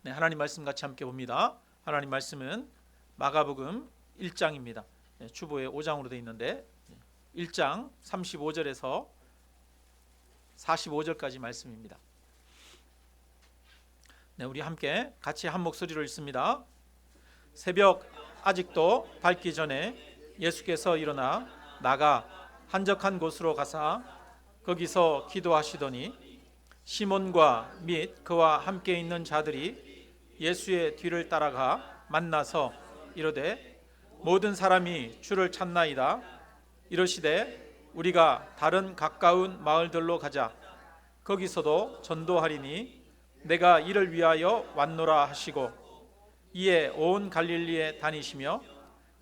네, 하나님 말씀 같이 함께 봅니다. 하나님 말씀은 마가복음 1장입니다. 네, 주보에 5장으로 되어 있는데 1장 35절에서 45절까지 말씀입니다. 네, 우리 함께 같이 한 목소리로 읽습니다. 새벽 아직도 밝기 전에 예수께서 일어나 나가 한적한 곳으로 가사 거기서 기도하시더니 시몬과 및 그와 함께 있는 자들이 예수의 뒤를 따라가 만나서 이르되 모든 사람이 주를 찾나이다. 이르시되 우리가 다른 가까운 마을들로 가자. 거기서도 전도하리니 내가 이를 위하여 왔노라 하시고 이에 온 갈릴리에 다니시며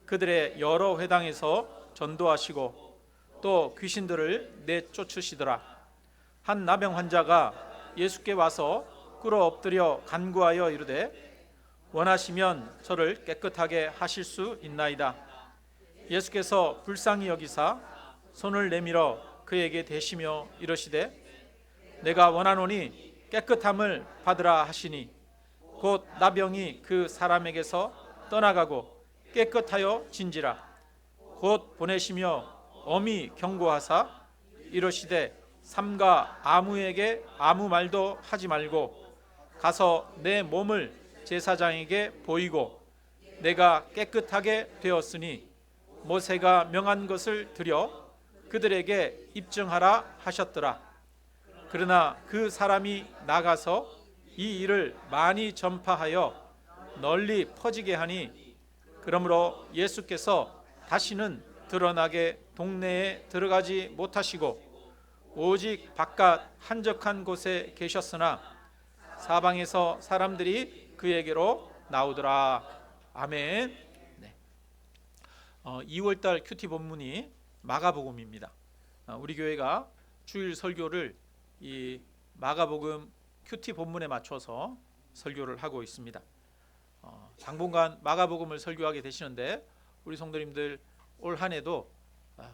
그들의 여러 회당에서 전도하시고 또 귀신들을 내쫓으시더라. 한 나병 환자가 예수께 와서 꿇어 엎드려 간구하여 이르되 원하시면 저를 깨끗하게 하실 수 있나이다. 예수께서 불쌍히 여기사 손을 내밀어 그에게 대시며 이르시되 내가 원하노니 깨끗함을 받으라 하시니 곧 나병이 그 사람에게서 떠나가고 깨끗하여 진지라. 곧 보내시며 엄히 경고하사 이르시되 삼가 아무에게 아무 말도 하지 말고 가서 내 몸을 제사장에게 보이고 내가 깨끗하게 되었으니 모세가 명한 것을 드려 그들에게 입증하라 하셨더라. 그러나 그 사람이 나가서 이 일을 많이 전파하여 널리 퍼지게 하니 그러므로 예수께서 다시는 드러나게 동네에 들어가지 못하시고 오직 바깥 한적한 곳에 계셨으나 사방에서 사람들이 그에게로 나오더라. 아멘. 네. 2월달 큐티 본문이 마가복음입니다. 우리 교회가 주일 설교를 이 마가복음 큐티 본문에 맞춰서 설교를 하고 있습니다. 당분간 마가복음을 설교하게 되시는데 우리 성도님들 올 한 해도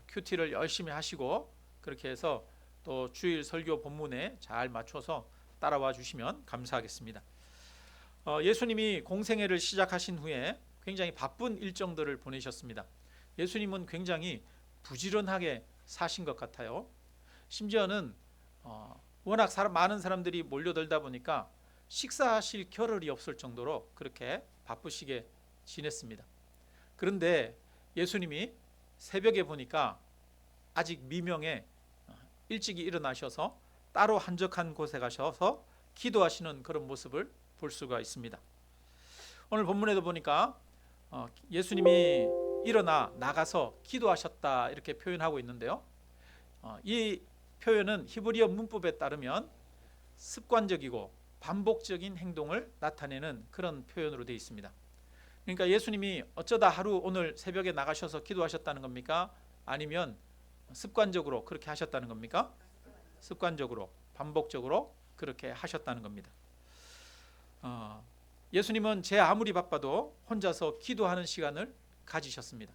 큐티를 열심히 하시고 그렇게 해서 또 주일 설교 본문에 잘 맞춰서 따라와 주시면 감사하겠습니다. 예수님이 공생애를 시작하신 후에 굉장히 바쁜 일정들을 보내셨습니다. 예수님은 굉장히 부지런하게 사신 것 같아요. 심지어는 워낙 많은 사람들이 몰려들다 보니까 식사하실 겨를이 없을 정도로 그렇게 바쁘시게 지냈습니다. 그런데 예수님이 새벽에 보니까 아직 미명에 일찍이 일어나셔서 따로 한적한 곳에 가셔서 기도하시는 그런 모습을 볼 수가 있습니다. 오늘 본문에도 보니까 예수님이 일어나 나가서 기도하셨다 이렇게 표현하고 있는데요. 이 표현은 히브리어 문법에 따르면 습관적이고 반복적인 행동을 나타내는 그런 표현으로 되어 있습니다. 그러니까 예수님이 어쩌다 하루 오늘 새벽에 나가셔서 기도하셨다는 겁니까? 아니면 습관적으로 그렇게 하셨다는 겁니까? 습관적으로 반복적으로 그렇게 하셨다는 겁니다. 예수님은 제 아무리 바빠도 혼자서 기도하는 시간을 가지셨습니다.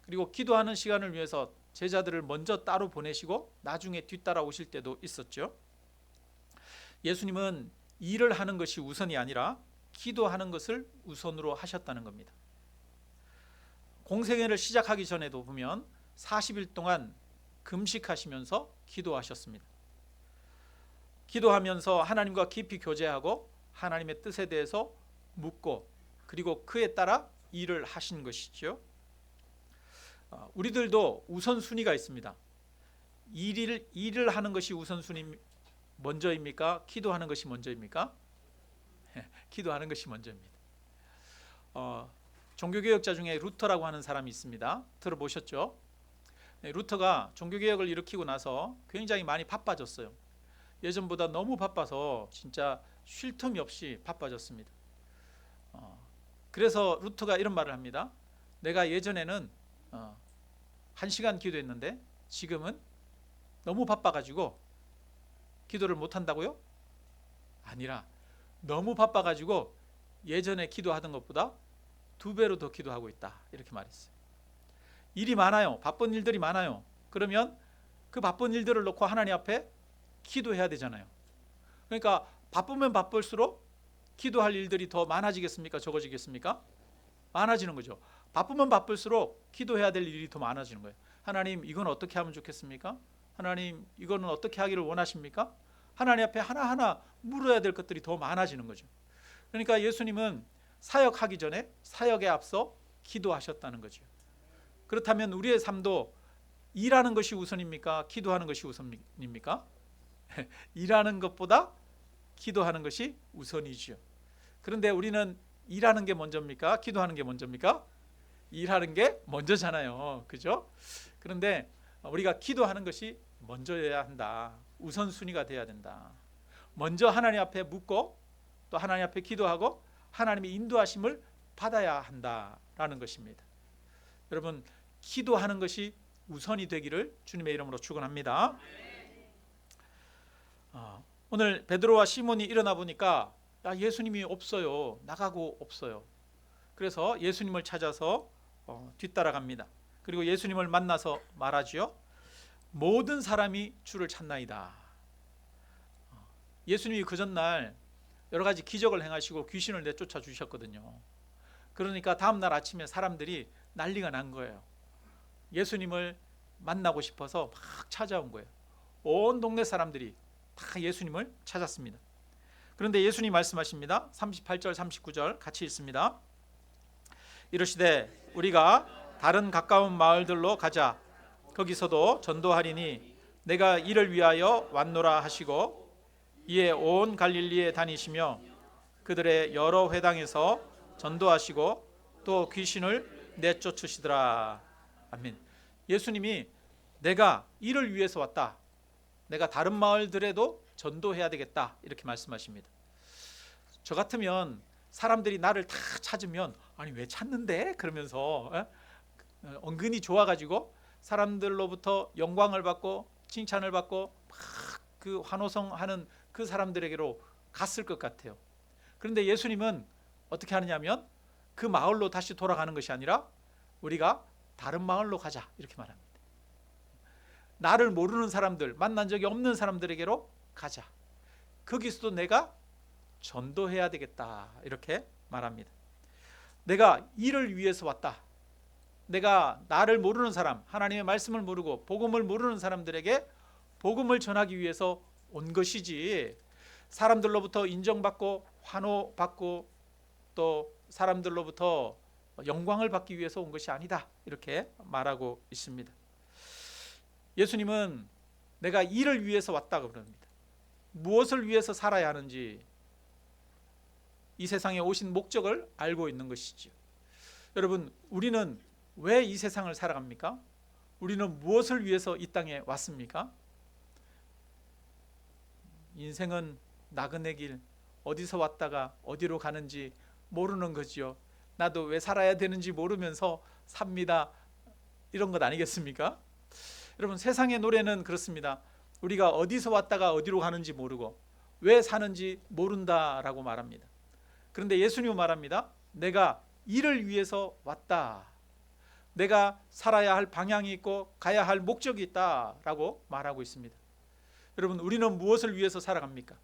그리고 기도하는 시간을 위해서 제자들을 먼저 따로 보내시고 나중에 뒤따라 오실 때도 있었죠. 예수님은 일을 하는 것이 우선이 아니라 기도하는 것을 우선으로 하셨다는 겁니다. 공생애를 시작하기 전에도 보면 40일 동안 금식하시면서 기도하셨습니다. 기도하면서 하나님과 깊이 교제하고 하나님의 뜻에 대해서 묻고 그리고 그에 따라 일을 하신 것이죠. 우리들도 우선순위가 있습니다. 일을 하는 것이 우선순위 먼저입니까? 기도하는 것이 먼저입니까? 기도하는 것이 먼저입니다. 종교개혁자 중에 루터라고 하는 사람이 있습니다. 들어보셨죠? 루터가 종교개혁을 일으키고 나서 굉장히 많이 바빠졌어요. 예전보다 너무 바빠서 진짜 쉴 틈이 없이 바빠졌습니다. 그래서 루터가 이런 말을 합니다. 내가 예전에는 1시간 기도했는데 지금은 너무 바빠가지고 기도를 못한다고요? 아니라 너무 바빠가지고 예전에 기도하던 것보다 2배로 더 기도하고 있다 이렇게 말했어요. 일이 많아요. 바쁜 일들이 많아요. 그러면 그 바쁜 일들을 놓고 하나님 앞에 기도해야 되잖아요. 그러니까 바쁘면 바쁠수록 기도할 일들이 더 많아지겠습니까? 적어지겠습니까? 많아지는 거죠. 바쁘면 바쁠수록 기도해야 될 일이 더 많아지는 거예요. 하나님, 이건 어떻게 하면 좋겠습니까? 하나님, 이거는 어떻게 하기를 원하십니까? 하나님 앞에 하나하나 물어야 될 것들이 더 많아지는 거죠. 그러니까 예수님은 사역하기 전에 사역에 앞서 기도하셨다는 거죠. 그렇다면 우리의 삶도 일하는 것이 우선입니까? 기도하는 것이 우선입니까? 일하는 것보다 기도하는 것이 우선이지요. 그런데 우리는 일하는 게 먼저입니까? 기도하는 게 먼저입니까? 일하는 게 먼저잖아요. 그죠? 그런데 우리가 기도하는 것이 먼저여야 한다. 우선순위가 돼야 된다. 먼저 하나님 앞에 묻고 또 하나님 앞에 기도하고 하나님의 인도하심을 받아야 한다라는 것입니다. 여러분, 기도하는 것이 우선이 되기를 주님의 이름으로 축원합니다. 오늘 베드로와 시몬이 일어나 보니까 예수님이 없어요. 나가고 없어요. 그래서 예수님을 찾아서 뒤따라갑니다. 그리고 예수님을 만나서 말하지요. 모든 사람이 주를 찾나이다. 예수님이 그 전날 여러 가지 기적을 행하시고 귀신을 내쫓아 주셨거든요. 그러니까 다음날 아침에 사람들이 난리가 난 거예요. 예수님을 만나고 싶어서 막 찾아온 거예요. 온 동네 사람들이 다 예수님을 찾았습니다. 그런데 예수님 말씀하십니다. 38절 39절 같이 읽습니다. 이르시되 우리가 다른 가까운 마을들로 가자. 거기서도 전도하리니 내가 이를 위하여 왔노라 하시고 이에 온 갈릴리에 다니시며 그들의 여러 회당에서 전도하시고 또 귀신을 내쫓으시더라. 아멘. 예수님이 내가 이를 위해서 왔다. 내가 다른 마을들에도 전도해야 되겠다. 이렇게 말씀하십니다. 저 같으면 사람들이 나를 다 찾으면 아니 왜 찾는데? 그러면서 은근히 좋아가지고 사람들로부터 영광을 받고 칭찬을 받고 막 그 환호성하는 그 사람들에게로 갔을 것 같아요. 그런데 예수님은 어떻게 하느냐면 그 마을로 다시 돌아가는 것이 아니라 우리가 다른 마을로 가자 이렇게 말합니다. 나를 모르는 사람들, 만난 적이 없는 사람들에게로 가자. 거기서도 내가 전도해야 되겠다 이렇게 말합니다. 내가 이를 위해서 왔다. 내가 나를 모르는 사람, 하나님의 말씀을 모르고 복음을 모르는 사람들에게 복음을 전하기 위해서 온 것이지 사람들로부터 인정받고 환호받고 또 사람들로부터 영광을 받기 위해서 온 것이 아니다 이렇게 말하고 있습니다. 예수님은 내가 이를 위해서 왔다고 그럽니다. 무엇을 위해서 살아야 하는지 이 세상에 오신 목적을 알고 있는 것이죠. 여러분, 우리는 왜 이 세상을 살아갑니까? 우리는 무엇을 위해서 이 땅에 왔습니까? 인생은 나그네 길, 어디서 왔다가 어디로 가는지 모르는 거지요. 나도 왜 살아야 되는지 모르면서 삽니다. 이런 것 아니겠습니까? 여러분, 세상의 노래는 그렇습니다. 우리가 어디서 왔다가 어디로 가는지 모르고 왜 사는지 모른다라고 말합니다. 그런데 예수님은 말합니다. 내가 이를 위해서 왔다. 내가 살아야 할 방향이 있고 가야 할 목적이 있다라고 말하고 있습니다. 여러분, 우리는 무엇을 위해서 살아갑니까?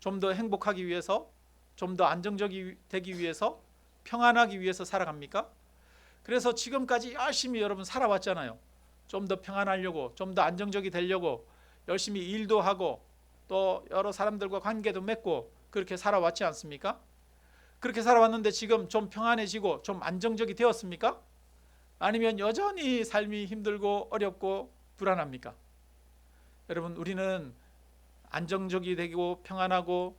좀 더 행복하기 위해서, 좀 더 안정적이 되기 위해서, 평안하기 위해서 살아갑니까? 그래서 지금까지 열심히 여러분 살아왔잖아요. 좀 더 평안하려고, 좀 더 안정적이 되려고 열심히 일도 하고 또 여러 사람들과 관계도 맺고 그렇게 살아왔지 않습니까? 그렇게 살아왔는데 지금 좀 평안해지고 좀 안정적이 되었습니까? 아니면 여전히 삶이 힘들고 어렵고 불안합니까? 여러분, 우리는 안정적이 되고 평안하고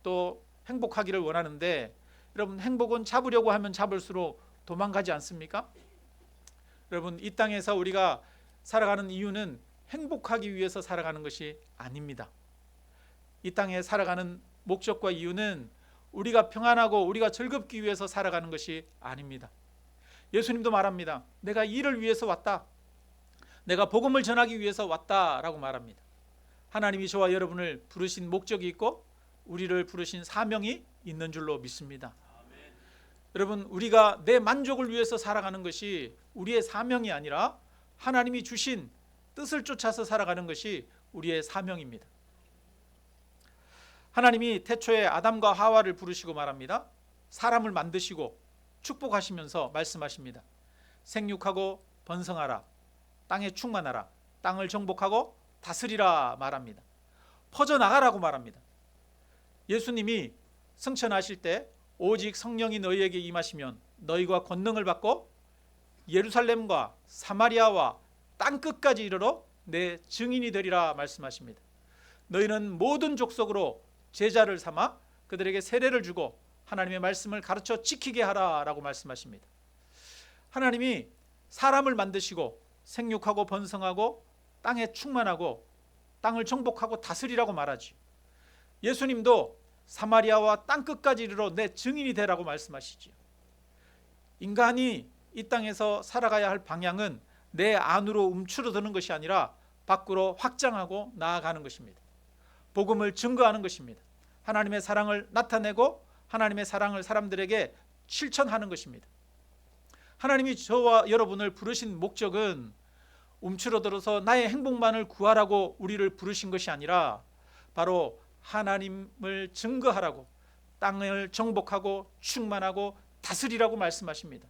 또 행복하기를 원하는데 여러분, 행복은 잡으려고 하면 잡을수록 도망가지 않습니까? 여러분, 이 땅에서 우리가 살아가는 이유는 행복하기 위해서 살아가는 것이 아닙니다. 이 땅에 살아가는 목적과 이유는 우리가 평안하고 우리가 즐겁기 위해서 살아가는 것이 아닙니다. 예수님도 말합니다. 내가 이를 위해서 왔다. 내가 복음을 전하기 위해서 왔다라고 말합니다. 하나님이 저와 여러분을 부르신 목적이 있고 우리를 부르신 사명이 있는 줄로 믿습니다. 아멘. 여러분, 우리가 내 만족을 위해서 살아가는 것이 우리의 사명이 아니라 하나님이 주신 뜻을 쫓아서 살아가는 것이 우리의 사명입니다. 하나님이 태초에 아담과 하와를 부르시고 말합니다. 사람을 만드시고 축복하시면서 말씀하십니다. 생육하고 번성하라, 땅에 충만하라, 땅을 정복하고 다스리라 말합니다. 퍼져나가라고 말합니다. 예수님이 승천하실 때 오직 성령이 너희에게 임하시면 너희가 권능을 받고 예루살렘과 사마리아와 땅끝까지 이르러 내 증인이 되리라 말씀하십니다. 너희는 모든 족속으로 제자를 삼아 그들에게 세례를 주고 하나님의 말씀을 가르쳐 지키게 하라라고 말씀하십니다. 하나님이 사람을 만드시고 생육하고 번성하고 땅에 충만하고 땅을 정복하고 다스리라고 말하지. 예수님도 사마리아와 땅끝까지 이르러 내 증인이 되라고 말씀하시지요. 인간이 이 땅에서 살아가야 할 방향은 내 안으로 움츠러드는 것이 아니라 밖으로 확장하고 나아가는 것입니다. 복음을 증거하는 것입니다. 하나님의 사랑을 나타내고 하나님의 사랑을 사람들에게 실천하는 것입니다. 하나님이 저와 여러분을 부르신 목적은 움츠러들어서 나의 행복만을 구하라고 우리를 부르신 것이 아니라 바로 하나님을 증거하라고, 땅을 정복하고 충만하고 다스리라고 말씀하십니다.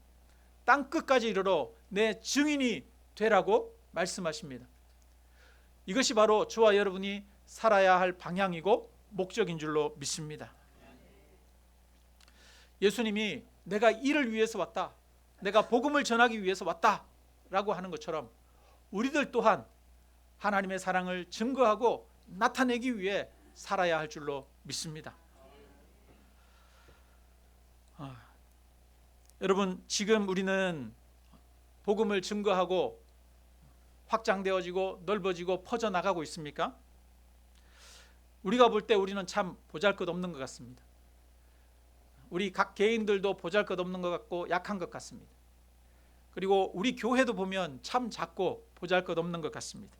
땅 끝까지 이르러 내 증인이 되라고 말씀하십니다. 이것이 바로 저와 여러분이 살아야 할 방향이고 목적인 줄로 믿습니다. 예수님이 내가 이를 위해서 왔다, 내가 복음을 전하기 위해서 왔다 라고 하는 것처럼 우리들 또한 하나님의 사랑을 증거하고 나타내기 위해 살아야 할 줄로 믿습니다. 여러분, 지금 우리는 복음을 증거하고 확장되어지고 넓어지고 퍼져나가고 있습니까? 우리가 볼 때 우리는 참 보잘것없는 것 같습니다. 우리 각 개인들도 보잘것없는 것 같고 약한 것 같습니다. 그리고 우리 교회도 보면 참 작고 보잘것없는 것 같습니다.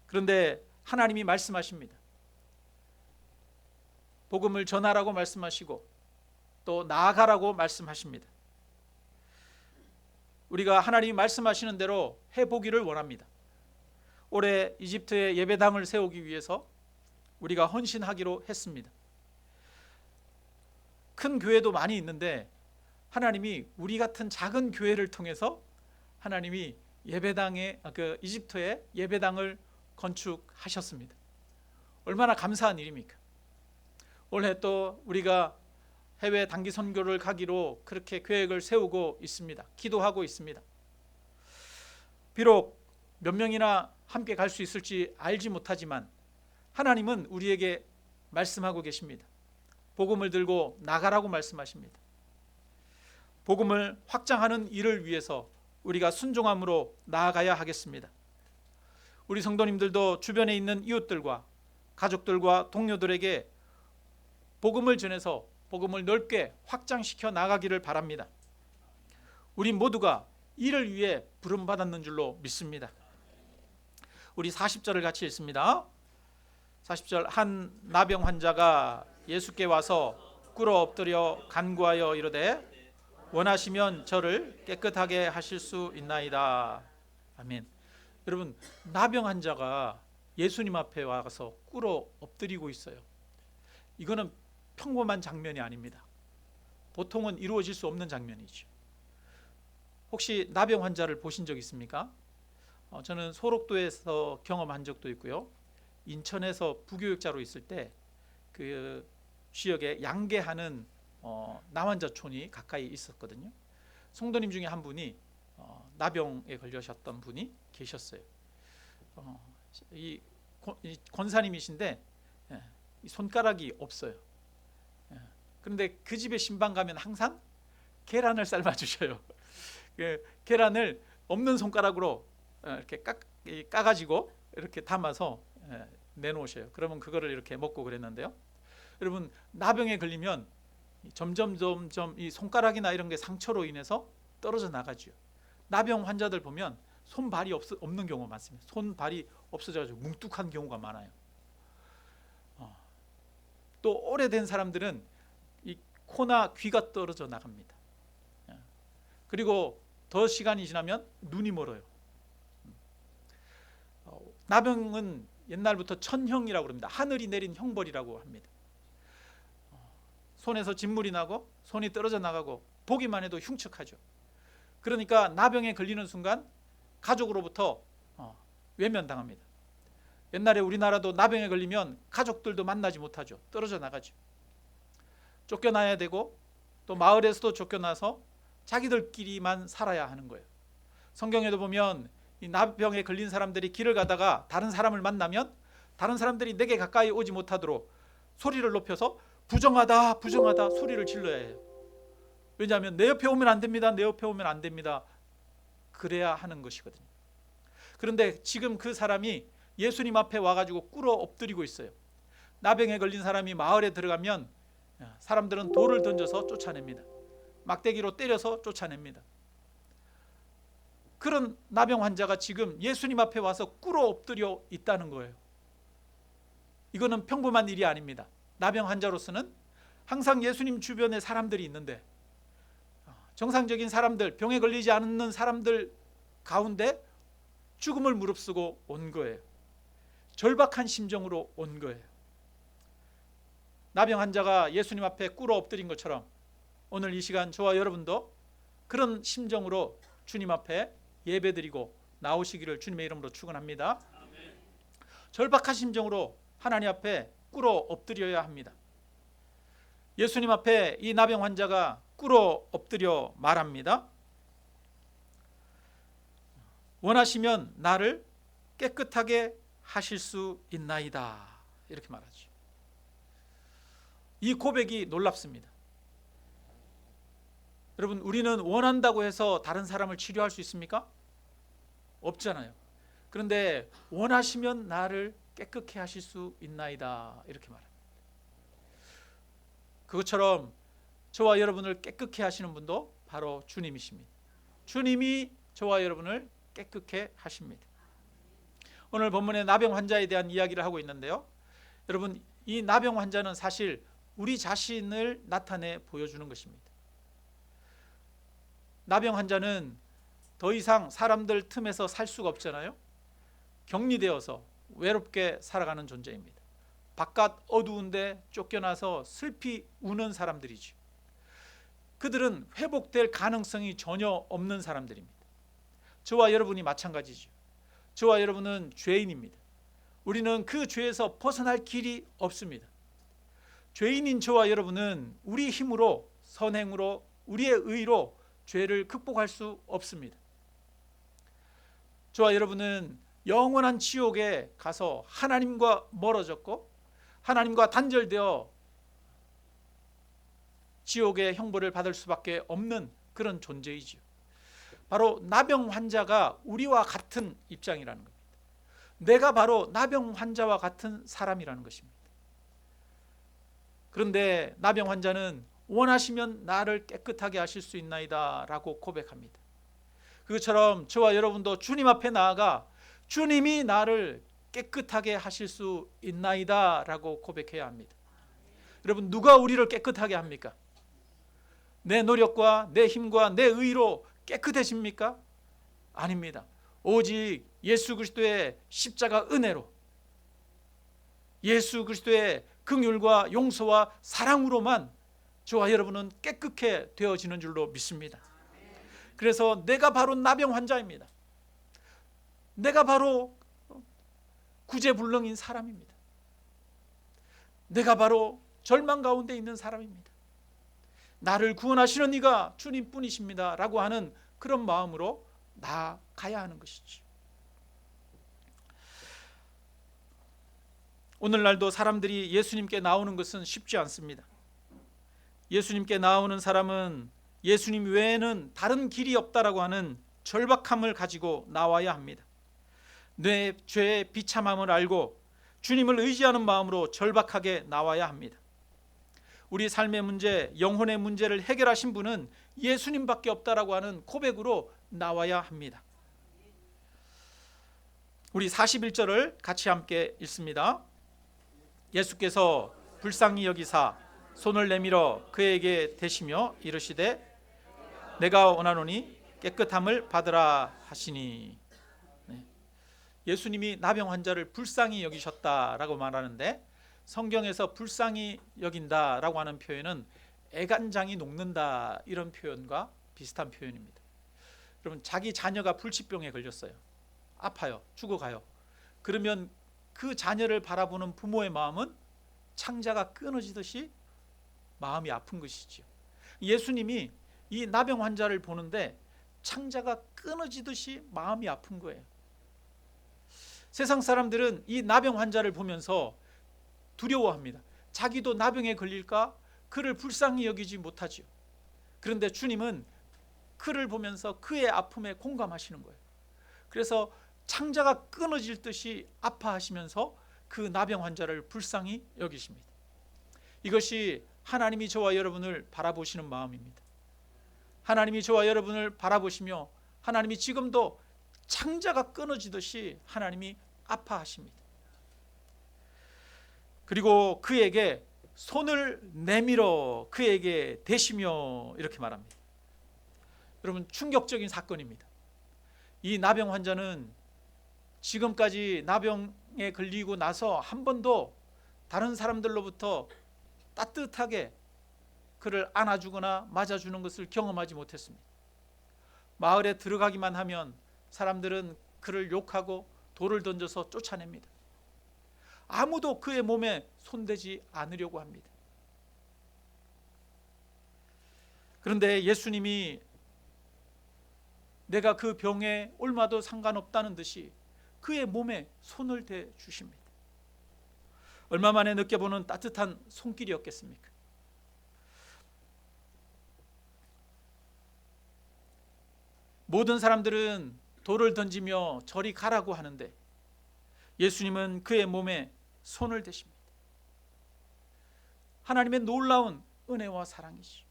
그런데 하나님이 말씀하십니다. 복음을 전하라고 말씀하시고 또 나아가라고 말씀하십니다. 우리가 하나님이 말씀하시는 대로 해보기를 원합니다. 올해 이집트에 예배당을 세우기 위해서 우리가 헌신하기로 했습니다. 큰 교회도 많이 있는데 하나님이 우리 같은 작은 교회를 통해서 하나님이 예배당에 이집트에 예배당을 건축하셨습니다. 얼마나 감사한 일입니까? 올해 또 우리가 해외 단기 선교를 가기로 그렇게 계획을 세우고 있습니다. 기도하고 있습니다. 비록 몇 명이나 함께 갈 수 있을지 알지 못하지만 하나님은 우리에게 말씀하고 계십니다. 복음을 들고 나가라고 말씀하십니다. 복음을 확장하는 일을 위해서 우리가 순종함으로 나아가야 하겠습니다. 우리 성도님들도 주변에 있는 이웃들과 가족들과 동료들에게 복음을 전해서 복음을 넓게 확장시켜 나가기를 바랍니다. 우리 모두가 이를 위해 부름받았는 줄로 믿습니다. 우리 40절을 같이 읽습니다. 40절, 한 나병 환자가 예수께 와서 꿇어 엎드려 간구하여 이르되 원하시면 저를 깨끗하게 하실 수 있나이다. 아멘. 여러분, 나병 환자가 예수님 앞에 와서 꿇어 엎드리고 있어요. 이거는 평범한 장면이 아닙니다. 보통은 이루어질 수 없는 장면이죠. 혹시 나병 환자를 보신 적 있습니까? 저는 소록도에서 경험한 적도 있고요. 인천에서 부교육자로 있을 때 그 지역에 양계하는 나환자촌이 가까이 있었거든요. 성도님 중에 한 분이 나병에 걸리셨던 분이 계셨어요. 이 권사님이신데 이 손가락이 없어요. 그런데 그 집에 신방 가면 항상 계란을 삶아 주셔요. 계란을 없는 손가락으로 이렇게 까가지고 이렇게 담아서 내놓으셔요. 그러면 그거를 이렇게 먹고 그랬는데요. 여러분, 나병에 걸리면 점점 이 손가락이나 이런 게 상처로 인해서 떨어져 나가죠. 나병 환자들 보면 손발이 없는 경우가 많습니다. 손발이 없어져가지고 뭉툭한 경우가 많아요. 또 오래된 사람들은 이 코나 귀가 떨어져 나갑니다. 그리고 더 시간이 지나면 눈이 멀어요. 나병은 옛날부터 천형이라고 합니다. 하늘이 내린 형벌이라고 합니다. 손에서 진물이 나고 손이 떨어져 나가고 보기만 해도 흉측하죠. 그러니까 나병에 걸리는 순간 가족으로부터 외면당합니다. 옛날에 우리나라도 나병에 걸리면 가족들도 만나지 못하죠. 떨어져 나가죠. 쫓겨나야 되고 또 마을에서도 쫓겨나서 자기들끼리만 살아야 하는 거예요. 성경에도 보면 이 나병에 걸린 사람들이 길을 가다가 다른 사람을 만나면 다른 사람들이 내게 가까이 오지 못하도록 소리를 높여서 부정하다 부정하다 소리를 질러야 해요. 왜냐하면 내 옆에 오면 안 됩니다. 내 옆에 오면 안 됩니다. 그래야 하는 것이거든요. 그런데 지금 그 사람이 예수님 앞에 와가지고 꿇어 엎드리고 있어요. 나병에 걸린 사람이 마을에 들어가면 사람들은 돌을 던져서 쫓아냅니다. 막대기로 때려서 쫓아냅니다. 그런 나병 환자가 지금 예수님 앞에 와서 꿇어 엎드려 있다는 거예요. 이거는 평범한 일이 아닙니다. 나병 환자로서는 항상 예수님 주변에 사람들이 있는데 정상적인 사람들, 병에 걸리지 않는 사람들 가운데 죽음을 무릅쓰고 온 거예요. 절박한 심정으로 온 거예요. 나병 환자가 예수님 앞에 꿇어 엎드린 것처럼 오늘 이 시간 저와 여러분도 그런 심정으로 주님 앞에 예배드리고 나오시기를 주님의 이름으로 축원합니다. 절박한 심정으로 하나님 앞에 꿇어 엎드려야 합니다. 예수님 앞에 이 나병 환자가 꿇어 엎드려 말합니다. 원하시면 나를 깨끗하게 하실 수 있나이다. 이렇게 말하죠. 이 고백이 놀랍습니다. 여러분, 우리는 원한다고 해서 다른 사람을 치료할 수 있습니까? 없잖아요. 그런데 원하시면 나를 깨끗게 하실 수 있나이다. 이렇게 말합니다. 그것처럼 저와 여러분을 깨끗게 하시는 분도 바로 주님이십니다. 주님이 저와 여러분을 깨끗게 하십니다. 오늘 본문의 나병 환자에 대한 이야기를 하고 있는데요. 여러분, 이 나병 환자는 사실 우리 자신을 나타내 보여주는 것입니다. 나병 환자는 더 이상 사람들 틈에서 살 수가 없잖아요. 격리되어서 외롭게 살아가는 존재입니다. 바깥 어두운데 쫓겨나서 슬피 우는 사람들이죠. 그들은 회복될 가능성이 전혀 없는 사람들입니다. 저와 여러분이 마찬가지죠. 저와 여러분은 죄인입니다. 우리는 그 죄에서 벗어날 길이 없습니다. 죄인인 저와 여러분은 우리 힘으로, 선행으로, 우리의 의로 죄를 극복할 수 없습니다. 저와 여러분은 영원한 지옥에 가서 하나님과 멀어졌고 하나님과 단절되어 지옥의 형벌을 받을 수밖에 없는 그런 존재이지요. 바로 나병 환자가 우리와 같은 입장이라는 겁니다. 내가 바로 나병 환자와 같은 사람이라는 것입니다. 그런데 나병 환자는 원하시면 나를 깨끗하게 하실 수 있나이다 라고 고백합니다. 그것처럼 저와 여러분도 주님 앞에 나아가 주님이 나를 깨끗하게 하실 수 있나이다 라고 고백해야 합니다. 여러분, 누가 우리를 깨끗하게 합니까? 내 노력과 내 힘과 내 의로 깨끗해집니까? 아닙니다. 오직 예수 그리스도의 십자가 은혜로, 예수 그리스도의 긍휼과 용서와 사랑으로만 저와 여러분은 깨끗해 되어지는 줄로 믿습니다. 그래서 내가 바로 나병 환자입니다. 내가 바로 구제불능인 사람입니다. 내가 바로 절망 가운데 있는 사람입니다. 나를 구원하시는 이가 주님뿐이십니다 라고 하는 그런 마음으로 나아가야 하는 것이죠. 오늘날도 사람들이 예수님께 나오는 것은 쉽지 않습니다. 예수님께 나오는 사람은 예수님 외에는 다른 길이 없다라고 하는 절박함을 가지고 나와야 합니다. 내 죄의 비참함을 알고 주님을 의지하는 마음으로 절박하게 나와야 합니다. 우리 삶의 문제, 영혼의 문제를 해결하신 분은 예수님밖에 없다라고 하는 고백으로 나와야 합니다. 우리 41절을 같이 함께 읽습니다. 예수께서 불쌍히 여기사 손을 내밀어 그에게 대시며 이르시되 내가 원하노니 깨끗함을 받으라 하시니. 예수님이 나병 환자를 불쌍히 여기셨다라고 말하는데, 성경에서 불쌍히 여긴다라고 하는 표현은 애간장이 녹는다 이런 표현과 비슷한 표현입니다. 여러분, 자기 자녀가 불치병에 걸렸어요. 아파요. 죽어가요. 그러면 그 자녀를 바라보는 부모의 마음은 창자가 끊어지듯이 마음이 아픈 것이지요. 예수님이 이 나병 환자를 보는데 창자가 끊어지듯이 마음이 아픈 거예요. 세상 사람들은 이 나병 환자를 보면서 두려워합니다. 자기도 나병에 걸릴까 그를 불쌍히 여기지 못하지요. 그런데 주님은 그를 보면서 그의 아픔에 공감하시는 거예요. 그래서 창자가 끊어질 듯이 아파하시면서 그 나병 환자를 불쌍히 여기십니다. 이것이 하나님이 저와 여러분을 바라보시는 마음입니다. 하나님이 저와 여러분을 바라보시며 하나님이 지금도 창자가 끊어지듯이 하나님이 아파하십니다. 그리고 그에게 손을 내밀어 그에게 대시며 이렇게 말합니다. 여러분, 충격적인 사건입니다. 이 나병 환자는 지금까지 나병에 걸리고 나서 한 번도 다른 사람들로부터 따뜻하게 그를 안아주거나 맞아주는 것을 경험하지 못했습니다. 마을에 들어가기만 하면 사람들은 그를 욕하고 돌을 던져서 쫓아냅니다. 아무도 그의 몸에 손대지 않으려고 합니다. 그런데 예수님이 내가 그 병에 옮아도 상관없다는 듯이 그의 몸에 손을 대 주십니다. 얼마 만에 느껴보는 따뜻한 손길이었겠습니까? 모든 사람들은 돌을 던지며 저리 가라고 하는데 예수님은 그의 몸에 손을 대십니다. 하나님의 놀라운 은혜와 사랑이죠.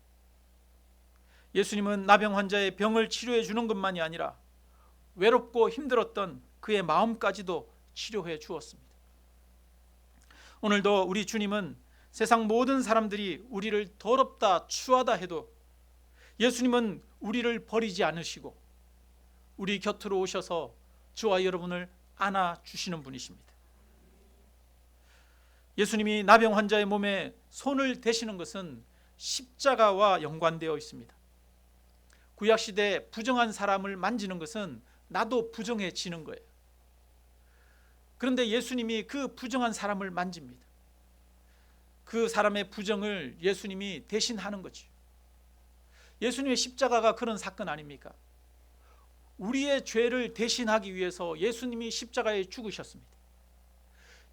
예수님은 나병 환자의 병을 치료해 주는 것만이 아니라 외롭고 힘들었던 그의 마음까지도 치료해 주었습니다. 오늘도 우리 주님은 세상 모든 사람들이 우리를 더럽다 추하다 해도 예수님은 우리를 버리지 않으시고 우리 곁으로 오셔서 저와 여러분을 안아주시는 분이십니다. 예수님이 나병 환자의 몸에 손을 대시는 것은 십자가와 연관되어 있습니다. 구약시대 부정한 사람을 만지는 것은 나도 부정해지는 거예요. 그런데 예수님이 그 부정한 사람을 만집니다. 그 사람의 부정을 예수님이 대신하는 거죠. 예수님의 십자가가 그런 사건 아닙니까? 우리의 죄를 대신하기 위해서 예수님이 십자가에 죽으셨습니다.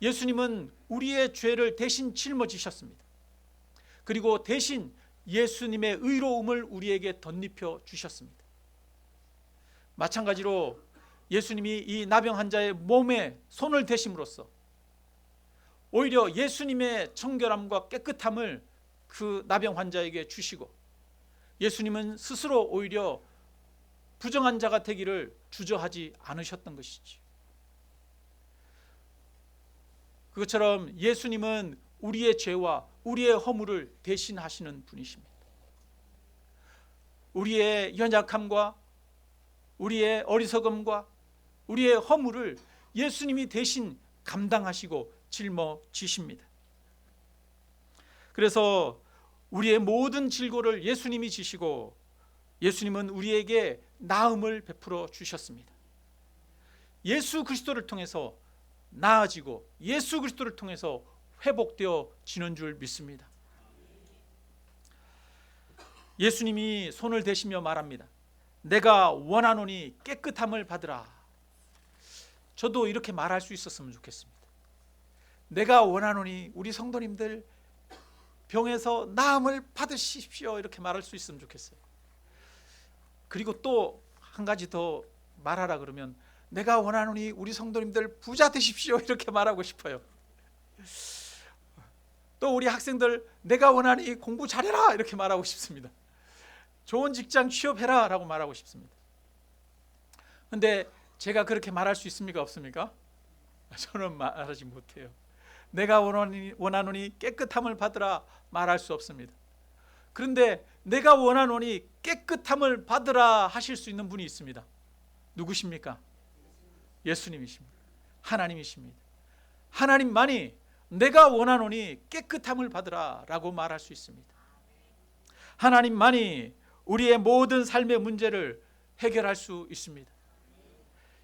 예수님은 우리의 죄를 대신 짊어지셨습니다. 그리고 대신 예수님의 의로움을 우리에게 덧입혀 주셨습니다. 마찬가지로 예수님이 이 나병 환자의 몸에 손을 대심으로써 오히려 예수님의 정결함과 깨끗함을 그 나병 환자에게 주시고 예수님은 스스로 오히려 부정한 자가 되기를 주저하지 않으셨던 것이지. 그것처럼 예수님은 우리의 죄와 우리의 허물을 대신하시는 분이십니다. 우리의 연약함과 우리의 어리석음과 우리의 허물을 예수님이 대신 감당하시고 짊어지십니다. 그래서 우리의 모든 질고를 예수님이 지시고 예수님은 우리에게 나음을 베풀어 주셨습니다. 예수 그리스도를 통해서 나아지고 예수 그리스도를 통해서 회복되어지는 줄 믿습니다. 예수님이 손을 대시며 말합니다. 내가 원하노니 깨끗함을 받으라. 저도 이렇게 말할 수 있었으면 좋겠습니다. 내가 원하노니 우리 성도님들 병에서 나음을 받으십시오 이렇게 말할 수 있으면 좋겠어요. 그리고 또 한 가지 더 말하라 그러면 내가 원하노니 우리 성도님들 부자 되십시오 이렇게 말하고 싶어요. 또 우리 학생들 내가 원하니 공부 잘해라 이렇게 말하고 싶습니다. 좋은 직장 취업해라 라고 말하고 싶습니다. 그런데 제가 그렇게 말할 수 있습니까 없습니까? 저는 말하지 못해요. 내가 원하노니 깨끗함을 받으라 말할 수 없습니다. 그런데 내가 원하노니 깨끗함을 받으라 하실 수 있는 분이 있습니다. 누구십니까? 예수님이십니다. 하나님이십니다. 하나님만이 내가 원하노니 깨끗함을 받으라 라고 말할 수 있습니다. 하나님만이 우리의 모든 삶의 문제를 해결할 수 있습니다.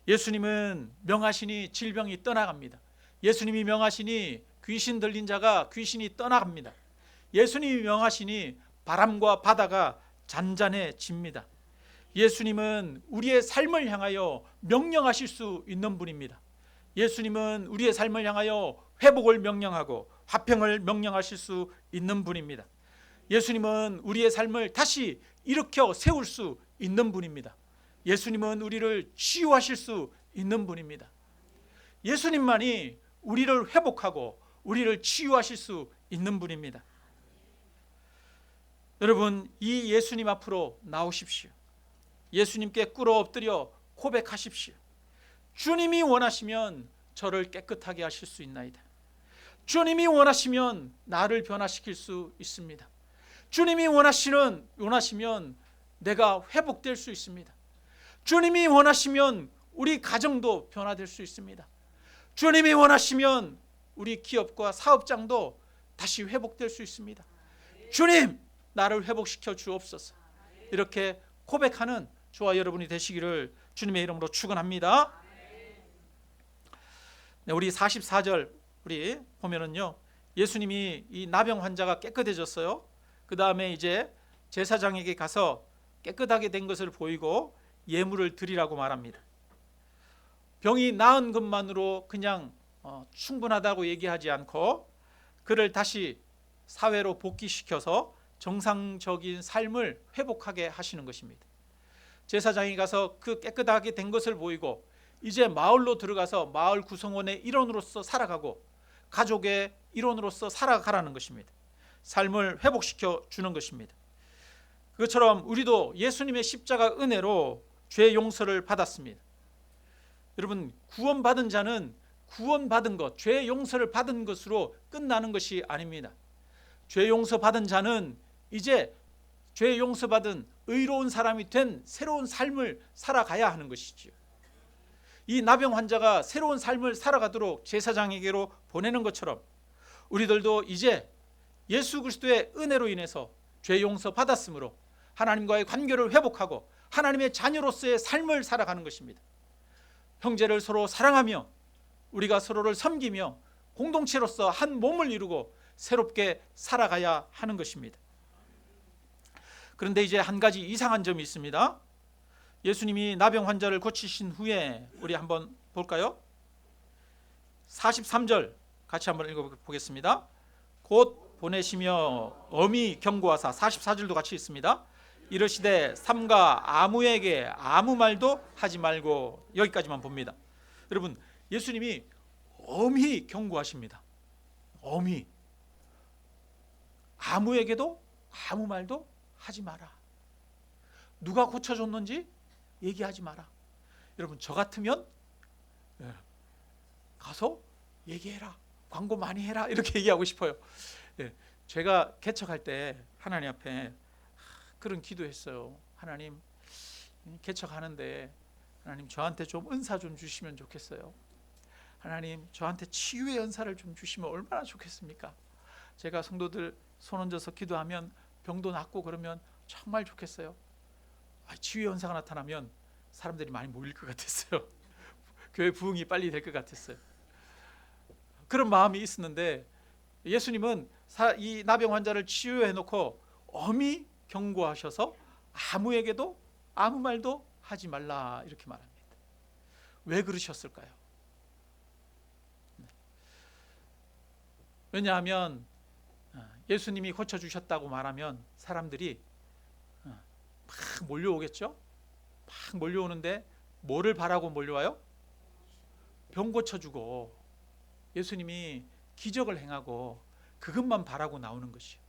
예수님은 명하시니 질병이 떠나갑니다. 예수님이 명하시니 귀신 들린 자가 귀신이 떠나갑니다. 예수님이 명하시니 바람과 바다가 잔잔해집니다. 예수님은 우리의 삶을 향하여 명령하실 수 있는 분입니다. 예수님은 우리의 삶을 향하여 회복을 명령하고 화평을 명령하실 수 있는 분입니다. 예수님은 우리의 삶을 다시 일으켜 세울 수 있는 분입니다. 예수님은 우리를 치유하실 수 있는 분입니다. 예수님만이 우리를 회복하고 우리를 치유하실 수 있는 분입니다. 여러분, 이 예수님 앞으로 나오십시오. 예수님께 꿇어 엎드려 고백하십시오. 주님이 원하시면 저를 깨끗하게 하실 수 있나이다. 주님이 원하시면 나를 변화시킬 수 있습니다. 주님이 원하시면 내가 회복될 수 있습니다. 주님이 원하시면 우리 가정도 변화될 수 있습니다. 주님이 원하시면 우리 기업과 사업장도 다시 회복될 수 있습니다. 주님, 나를 회복시켜 주옵소서. 이렇게 고백하는 저와 여러분이 되시기를 주님의 이름으로 축원합니다. 네, 우리 44절 우리 보면은요, 예수님이 이 나병 환자가 깨끗해졌어요. 그 다음에 이제 제사장에게 가서 깨끗하게 된 것을 보이고 예물을 드리라고 말합니다. 병이 나은 것만으로 그냥 충분하다고 얘기하지 않고 그를 다시 사회로 복귀시켜서 정상적인 삶을 회복하게 하시는 것입니다. 제사장이 가서 그 깨끗하게 된 것을 보이고 이제 마을로 들어가서 마을 구성원의 일원으로서 살아가고 가족의 일원으로서 살아가라는 것입니다. 삶을 회복시켜 주는 것입니다. 그것처럼 우리도 예수님의 십자가 은혜로 죄 용서를 받았습니다. 여러분, 구원받은 자는 구원받은 것, 죄 용서를 받은 것으로 끝나는 것이 아닙니다. 죄 용서 받은 자는 이제 죄 용서받은 의로운 사람이 된 새로운 삶을 살아가야 하는 것이지요. 이 나병 환자가 새로운 삶을 살아가도록 제사장에게로 보내는 것처럼 우리들도 이제 예수 그리스도의 은혜로 인해서 죄 용서 받았으므로 하나님과의 관계를 회복하고 하나님의 자녀로서의 삶을 살아가는 것입니다. 형제를 서로 사랑하며 우리가 서로를 섬기며 공동체로서 한 몸을 이루고 새롭게 살아가야 하는 것입니다. 그런데 이제 한 가지 이상한 점이 있습니다. 예수님이 나병 환자를 고치신 후에 우리 한번 볼까요? 43절 같이 한번 읽어보겠습니다. 곧 보내시며 엄히 경고하사, 44절도 같이 있습니다. 이르시되 삼가 아무에게 아무 말도 하지 말고, 여기까지만 봅니다. 여러분, 예수님이 엄히 경고하십니다. 엄히 아무에게도 아무 말도 하지 마라. 누가 고쳐줬는지 얘기하지 마라. 여러분, 저 같으면 가서 얘기해라, 광고 많이 해라, 이렇게 얘기하고 싶어요. 제가 개척할 때 하나님 앞에 그런 기도했어요. 하나님, 개척하는데 하나님 저한테 좀 은사 좀 주시면 좋겠어요. 하나님, 저한테 치유의 은사를 좀 주시면 얼마나 좋겠습니까? 제가 성도들 손 얹어서 기도하면 병도 낫고 그러면 정말 좋겠어요. 치유의 은사가 나타나면 사람들이 많이 모일 것 같았어요. 교회 부흥이 빨리 될 것 같았어요. 그런 마음이 있었는데 예수님은 이 나병 환자를 치유해 놓고 엄히 경고하셔서 아무에게도 아무 말도 하지 말라, 이렇게 말합니다. 왜 그러셨을까요? 왜냐하면 예수님이 고쳐주셨다고 말하면 사람들이 막 몰려오겠죠? 막 몰려오는데 뭐를 바라고 몰려와요? 병 고쳐주고 예수님이 기적을 행하고 그것만 바라고 나오는 것이요.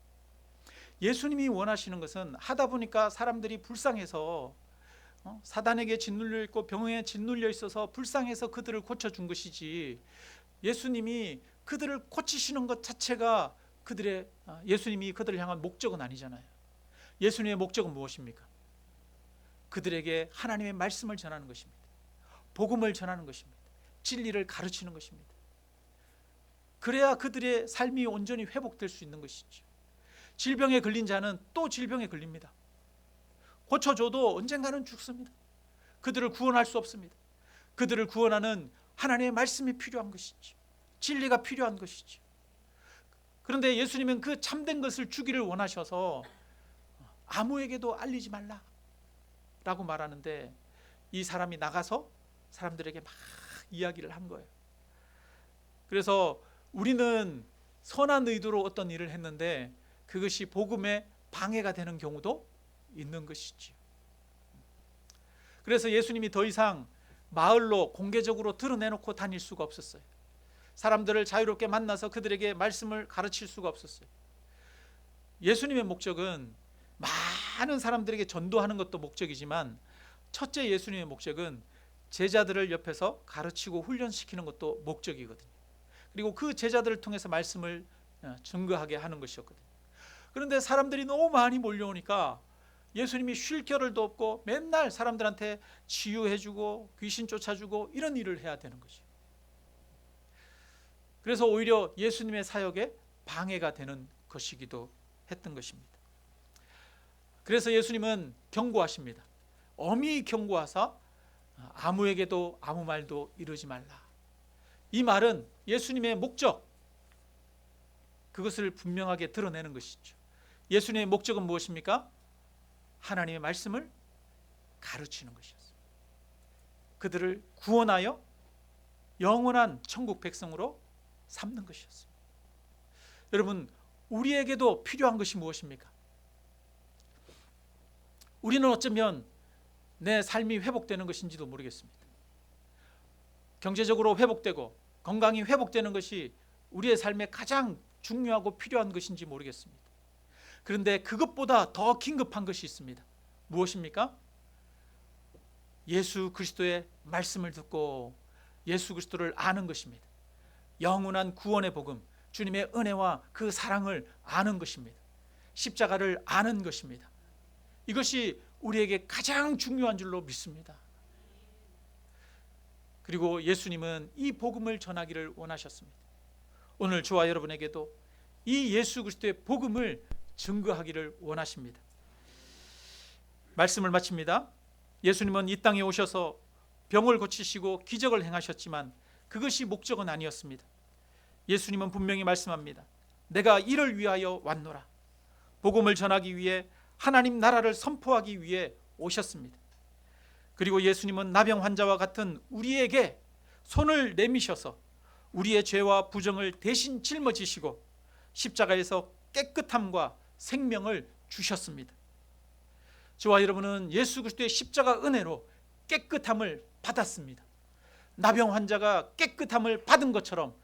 예수님이 원하시는 것은 하다 보니까 사람들이 불쌍해서 사단에게 짓눌려 있고 병에 짓눌려 있어서 불쌍해서 그들을 고쳐준 것이지, 예수님이 그들을 고치시는 것 자체가 예수님이 그들을 향한 목적은 아니잖아요. 예수님의 목적은 무엇입니까? 그들에게 하나님의 말씀을 전하는 것입니다. 복음을 전하는 것입니다. 진리를 가르치는 것입니다. 그래야 그들의 삶이 온전히 회복될 수 있는 것이죠. 질병에 걸린 자는 또 질병에 걸립니다. 고쳐줘도 언젠가는 죽습니다. 그들을 구원할 수 없습니다. 그들을 구원하는 하나님의 말씀이 필요한 것이죠. 진리가 필요한 것이죠. 그런데 예수님은 그 참된 것을 주기를 원하셔서 아무에게도 알리지 말라라고 말하는데, 이 사람이 나가서 사람들에게 막 이야기를 한 거예요. 그래서 우리는 선한 의도로 어떤 일을 했는데 그것이 복음에 방해가 되는 경우도 있는 것이지요. 그래서 예수님이 더 이상 마을로 공개적으로 드러내놓고 다닐 수가 없었어요. 사람들을 자유롭게 만나서 그들에게 말씀을 가르칠 수가 없었어요. 예수님의 목적은 많은 사람들에게 전도하는 것도 목적이지만, 첫째 예수님의 목적은 제자들을 옆에서 가르치고 훈련시키는 것도 목적이거든요. 그리고 그 제자들을 통해서 말씀을 증거하게 하는 것이었거든요. 그런데 사람들이 너무 많이 몰려오니까 예수님이 쉴 겨를도 없고 맨날 사람들한테 치유해주고 귀신 쫓아주고 이런 일을 해야 되는 거죠. 그래서 오히려 예수님의 사역에 방해가 되는 것이기도 했던 것입니다. 그래서 예수님은 경고하십니다. 엄히 경고하사 아무에게도 아무 말도 이르지 말라. 이 말은 예수님의 목적, 그것을 분명하게 드러내는 것이죠. 예수님의 목적은 무엇입니까? 하나님의 말씀을 가르치는 것이었어요. 그들을 구원하여 영원한 천국 백성으로 삼는 것이었어요. 여러분, 우리에게도 필요한 것이 무엇입니까? 우리는 어쩌면 내 삶이 회복되는 것인지도 모르겠습니다. 경제적으로 회복되고 건강이 회복되는 것이 우리의 삶에 가장 중요하고 필요한 것인지 모르겠습니다. 그런데 그것보다 더 긴급한 것이 있습니다. 무엇입니까? 예수 그리스도의 말씀을 듣고 예수 그리스도를 아는 것입니다. 영원한 구원의 복음, 주님의 은혜와 그 사랑을 아는 것입니다. 십자가를 아는 것입니다. 이것이 우리에게 가장 중요한 줄로 믿습니다. 그리고 예수님은 이 복음을 전하기를 원하셨습니다. 오늘 저와 여러분에게도 이 예수 그리스도의 복음을 증거하기를 원하십니다. 말씀을 마칩니다. 예수님은 이 땅에 오셔서 병을 고치시고 기적을 행하셨지만 그것이 목적은 아니었습니다. 예수님은 분명히 말씀합니다. 내가 이를 위하여 왔노라. 복음을 전하기 위해 하나님 나라를 선포하기 위해 오셨습니다. 그리고 예수님은 나병 환자와 같은 우리에게 손을 내미셔서 우리의 죄와 부정을 대신 짊어지시고 십자가에서 깨끗함과 생명을 주셨습니다. 저와 여러분은 예수 그리스도의 십자가 은혜로 깨끗함을 받았습니다. 나병 환자가 깨끗함을 받은 것처럼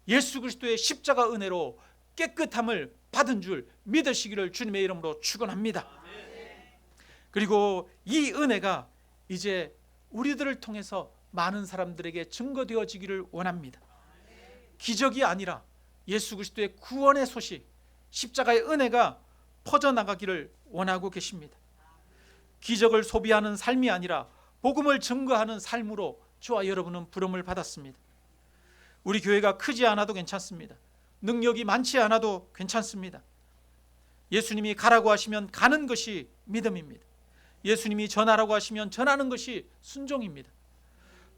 예수 그리스도의 십자가 은혜로 깨끗함을 받은 줄 믿으시기를 주님의 이름으로 축원합니다. 그리고 이 은혜가 이제 우리들을 통해서 많은 사람들에게 증거되어지기를 원합니다. 기적이 아니라 예수 그리스도의 구원의 소식, 십자가의 은혜가 퍼져나가기를 원하고 계십니다. 기적을 소비하는 삶이 아니라 복음을 증거하는 삶으로 저와 여러분은 부름을 받았습니다. 우리 교회가 크지 않아도 괜찮습니다. 능력이 많지 않아도 괜찮습니다. 예수님이 가라고 하시면 가는 것이 믿음입니다. 예수님이 전하라고 하시면 전하는 것이 순종입니다.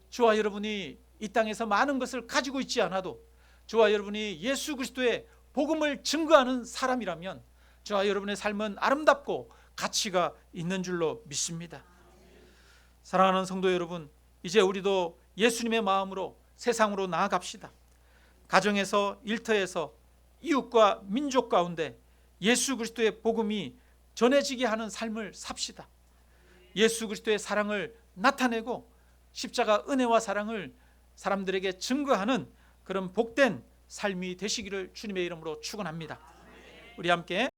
저와 여러분이 이 땅에서 많은 것을 가지고 있지 않아도 저와 여러분이 예수 그리스도의 복음을 증거하는 사람이라면 저와 여러분의 삶은 아름답고 가치가 있는 줄로 믿습니다. 사랑하는 성도 여러분, 이제 우리도 예수님의 마음으로 세상으로 나아갑시다. 가정에서, 일터에서, 이웃과 민족 가운데 예수 그리스도의 복음이 전해지게 하는 삶을 삽시다. 예수 그리스도의 사랑을 나타내고 십자가 은혜와 사랑을 사람들에게 증거하는 그런 복된 삶이 되시기를 주님의 이름으로 축원합니다. 우리 함께